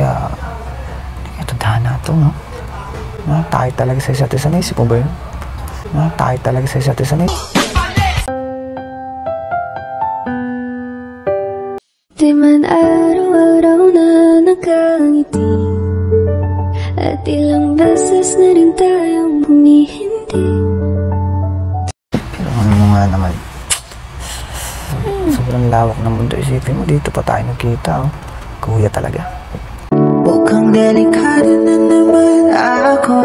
kaya tadhana to, no? Tayo talaga sa isa't isa. Naisip mo ba yun? Tayo talaga sa isa't isa. Di man araw-araw na nakangiti, at ilang beses na rin tayong humihindi. Pero ano mo nga naman, sobrang lawak ng mundo. Isipin mo, dito pa tayo nagkita, oh. Kuya talaga. Mukhang delikado na naman ako.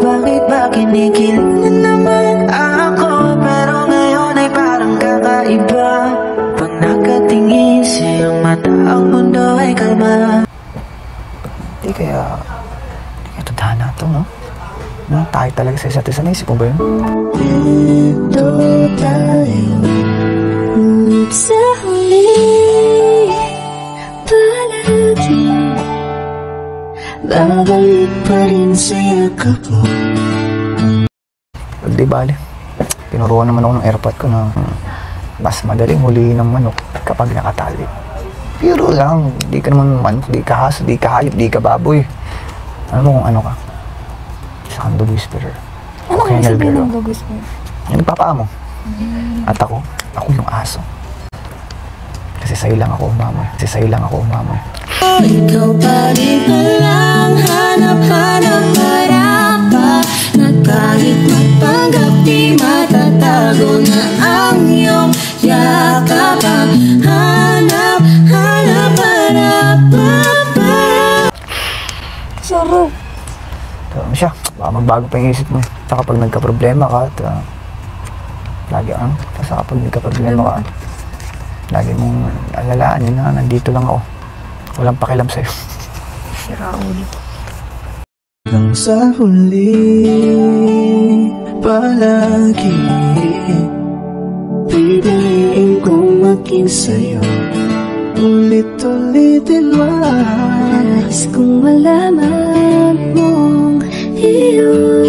Bakit ba kinikilig na naman ako? Pero ngayon ay parang kakaiba. Pag nakatingin sa iyong mata, ang mundo ay kalma. Di kaya tadhana to, no? Tayo talaga sa isa't isa. Naisip mo ba yun? Ito tayo, ngunit sa huli palagi babalik pa rin sa yakap mo. Di bale, pinuruan naman ako ng airpot ko na mas madaling huliin ng manok kapag nakatali. Pero lang, di ka naman manok, di ka haso, di ka hayop, di ka baboy. Ano mo kung ano ka? Isang dog whisperer. Ano kung sabihin ng dog whisperer? Yung nagpapaamo. At ako yung aso. Kasi sa'yo lang ako umamoy. Ikaw pa rin palang hanap-hanap marapa, na kahit magpanggap di matatago na ang iyong yakap. Hanap-hanap marapa. Sarap. Ano siya? Baka magbago pa yung isip mo. Saka pag nagka-problema ka at saka pag nagka-problema ka, lagi mong alalaan yun na nandito lang ako. Walang pakialam sa'yo. Sira ulo. Hanggang sa huli palagi pipiliin kong maging sa'yo. Ulit-ulitin Nais kong malaman mong iyo